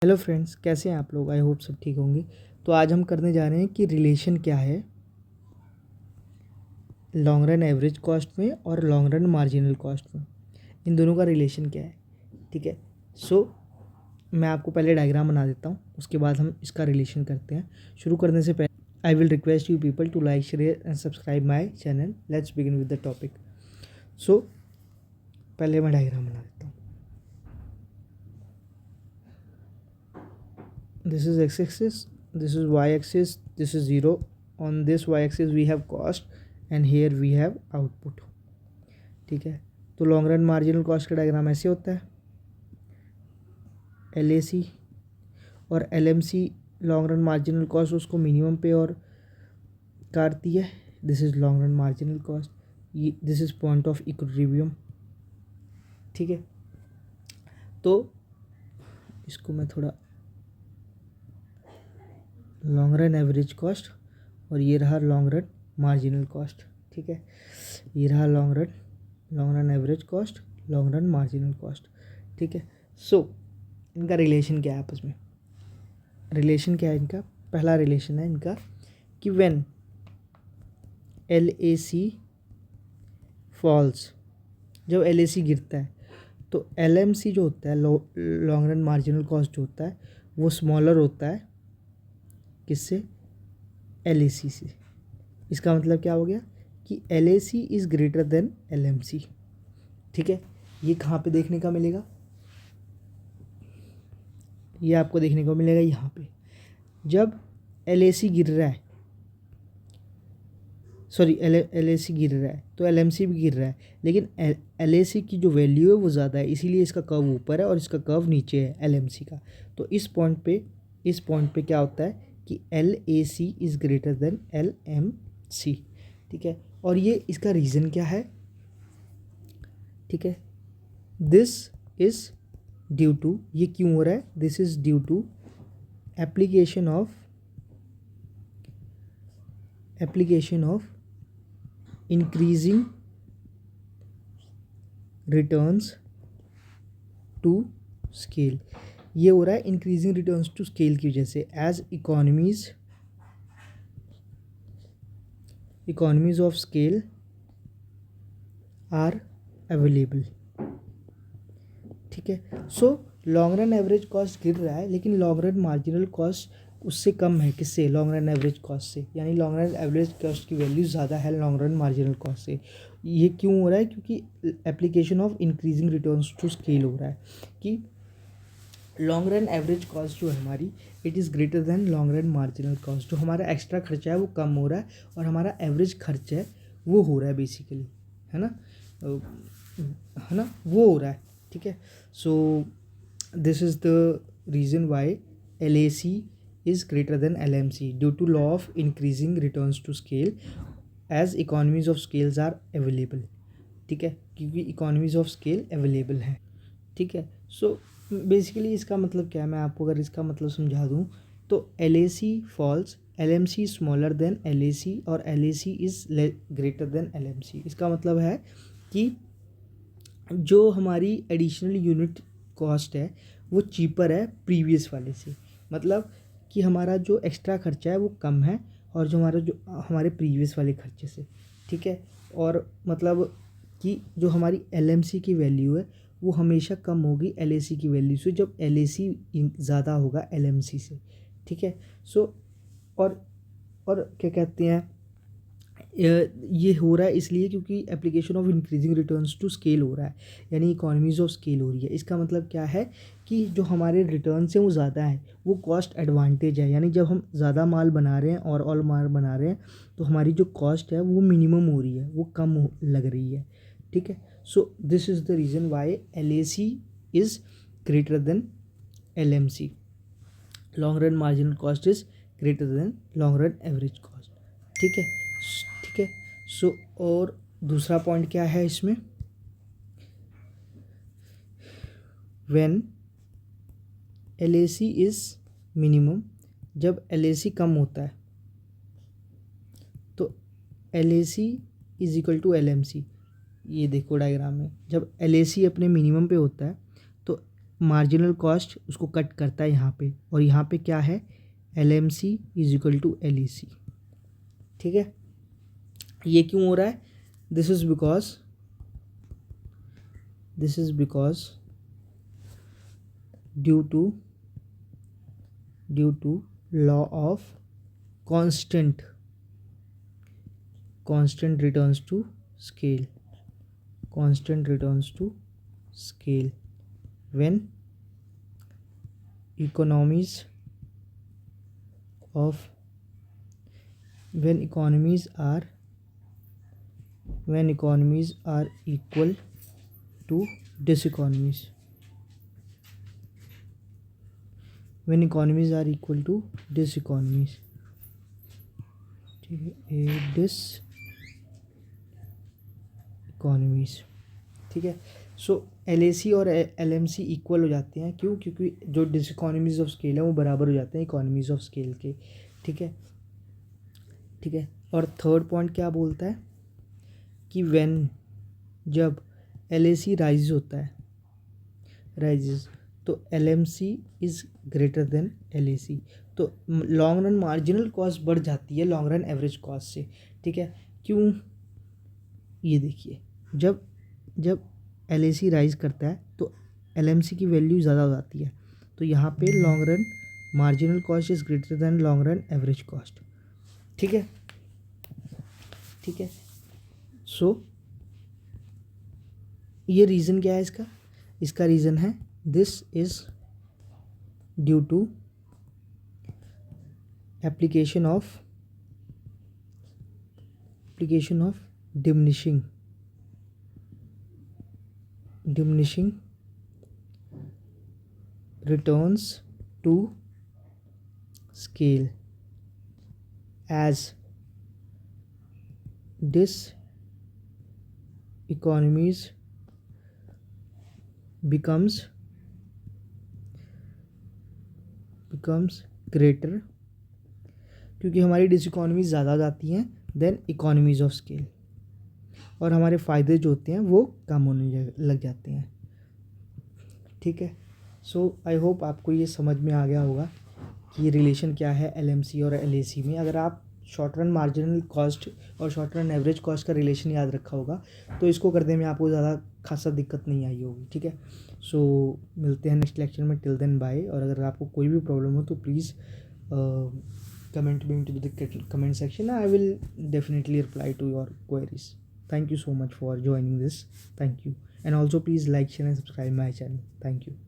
Hello friends, कैसे हैं आप लोग। आई होप सब ठीक होंगे। तो आज हम करने जा रहे हैं कि रिलेशन क्या है लॉन्ग रन एवरेज कॉस्ट में और लॉन्ग रन मार्जिनल कॉस्ट में। इन दोनों का रिलेशन क्या है। ठीक है। सो मैं आपको पहले डायग्राम बना देता हूँ, उसके बाद हम इसका रिलेशन करते हैं। शुरू करने से पहले I will request you people to like, share and subscribe my channel. Let's begin with the topic. So पहले मैं डायग्राम बना देता हूँ। This is x-axis, this is y-axis, this is 0. On this y-axis we have cost and here we have output. ठीक है। तो long run marginal cost का diagram ऐसे होता है। LAC और LMC long run marginal cost उसको मिनिमम पे और काटती है। This is long run marginal cost, this is point of equilibrium. ठीक है। तो इसको मैं थोड़ा लॉन्ग रन एवरेज कॉस्ट और ये रहा लॉन्ग रन मार्जिनल कॉस्ट। ठीक है। ये रहा long run average cost, long run marginal cost. ठीक है। सो इनका रिलेशन क्या है आपस में। रिलेशन क्या है इनका। पहला रिलेशन है इनका कि व्हेन LAC फॉल्स, जब LAC गिरता है तो LMC जो होता है लॉन्ग रन मार्जिनल कॉस्ट जो होता है वो स्मॉलर होता है किससे, LAC से। इसका मतलब क्या हो गया कि LAC is greater than LMC। ठीक है। ये कहाँ पे देखने का मिलेगा, ये आपको देखने को मिलेगा यहाँ पे। जब LAC गिर रहा है, सॉरी LAC गिर रहा है तो LMC भी गिर रहा है, लेकिन LAC की जो वैल्यू है वो ज़्यादा है, इसीलिए इसका कर्व ऊपर है और इसका कर्व नीचे है LMC का। तो इस पॉइंट पे क्या होता है कि LAC is greater than LMC। ठीक है। और ये इसका रीज़न क्या है। ठीक है। दिस इज़ ड्यू टू, ये क्यों हो रहा है, this is due to application of increasing returns to scale. ये हो रहा है इंक्रीजिंग रिटर्न्स टू स्केल की वजह से। As economies of scale are available. ठीक है। So long run average cost गिर रहा है, लेकिन लॉन्ग रन मार्जिनल कॉस्ट उससे कम है। किससे, लॉन्ग रन एवरेज कॉस्ट से। यानी लॉन्ग रन एवरेज कॉस्ट की वैल्यू ज़्यादा है लॉन्ग रन मार्जिनल कॉस्ट से। ये क्यों हो रहा है, क्योंकि application of increasing returns to scale हो रहा है कि लॉन्ग रन एवरेज कॉस्ट जो है हमारी, it is greater then long run marginal cost. जो हमारा एक्स्ट्रा खर्चा है वो कम हो रहा है और हमारा एवरेज खर्चा है वो हो रहा है बेसिकली, है ना, वो हो रहा है। ठीक है। So this is the reason why LAC is greater than LMC due to law of increasing returns to scale as economies of scales are available. ठीक है, क्योंकि इकोनॉमीज ऑफ स्केल अवेलेबल हैं। ठीक है। सो बेसिकली इसका मतलब क्या है, मैं आपको अगर इसका मतलब समझा दूँ तो LAC falls, LMC smaller than LAC और LAC is greater than LMC। इसका मतलब है कि जो हमारी एडिशनल यूनिट कॉस्ट है वो चीपर है प्रीवियस वाले से। मतलब कि हमारा जो एक्स्ट्रा खर्चा है वो कम है और जो हमारे प्रीवियस वाले खर्चे से। ठीक है। और मतलब कि जो हमारी LMC की वैल्यू है वो हमेशा कम होगी LAC की वैल्यू से, जब LAC ज़्यादा होगा LMC से। ठीक है। सो और क्या कहते हैं, ये हो रहा है इसलिए क्योंकि application of increasing returns to scale हो रहा है, यानी इकोनॉमीज ऑफ स्केल हो रही है। इसका मतलब क्या है कि जो हमारे रिटर्न्स हैं वो ज़्यादा है, वो कॉस्ट एडवांटेज है। यानी जब हम ज़्यादा माल बना रहे हैं और ऑल माल बना रहे हैं तो हमारी जो कॉस्ट है वो मिनिमम हो रही है, वो कम लग रही है। ठीक है। So this is the reason why LAC is greater than LMC। Long run marginal cost is greater then long run average cost. ठीक है। ठीक है। सो और दूसरा पॉइंट क्या है इसमें, व्हेन LAC इज़ मिनिमम, जब LAC कम होता है तो LAC is equal to LMC। ये देखो डायग्राम में, जब LAC अपने मिनिमम पे होता है तो मार्जिनल कॉस्ट उसको कट करता है यहाँ पे, और यहाँ पे क्या है, LMC is equal to LEC। ठीक है, ये क्यों हो रहा है? This is because due to law of constant returns to scale, when economies are equal to diseconomies, ठीक है, डिसइकोनॉमीज। ठीक है, सो LAC और LMC इक्वल हो जाते हैं, क्यों? क्योंकि जो डिसइकोनॉमीज ऑफ स्केल है वो बराबर हो जाते हैं इकोनॉमीज ऑफ स्केल के। ठीक है, और थर्ड पॉइंट क्या बोलता है कि जब LAC राइज होता है, तो LMC is greater then LAC, तो लॉन्ग रन मार्जिनल कॉस्ट बढ़ जाती है लॉन्ग रन एवरेज कॉस्ट से। ठीक है, क्यों? ये देखिए, जब LAC राइज करता है तो LMC की वैल्यू ज़्यादा हो जाती है, तो यहाँ पे long run marginal cost is greater then long run average cost. ठीक है, सो ये रीज़न क्या है इसका रीज़न है, this is due to application of diminishing returns to scale, as diseconomies becomes greater, क्योंकि हमारी डिसइकोनॉमीज ज़्यादा जाती हैं देन इकोनॉमीज ऑफ स्केल, और हमारे फ़ायदे जो होते हैं वो कम होने लग जाते हैं। ठीक है, सो आई होप आपको ये समझ में आ गया होगा कि रिलेशन क्या है LMC और LAC में। अगर आप शॉर्ट रन मार्जिनल कॉस्ट और शॉर्ट रन एवरेज कॉस्ट का रिलेशन याद रखा होगा तो इसको करने में आपको ज़्यादा खासा दिक्कत नहीं आई होगी। ठीक है, सो मिलते हैं नेक्स्ट लेक्चर में, टिल देन बाय। और अगर आपको कोई भी प्रॉब्लम हो तो please comment me into the comment section. I will definitely reply to your queries. Thank you so much for joining this. Thank you, and also please like, share and subscribe my channel. Thank you.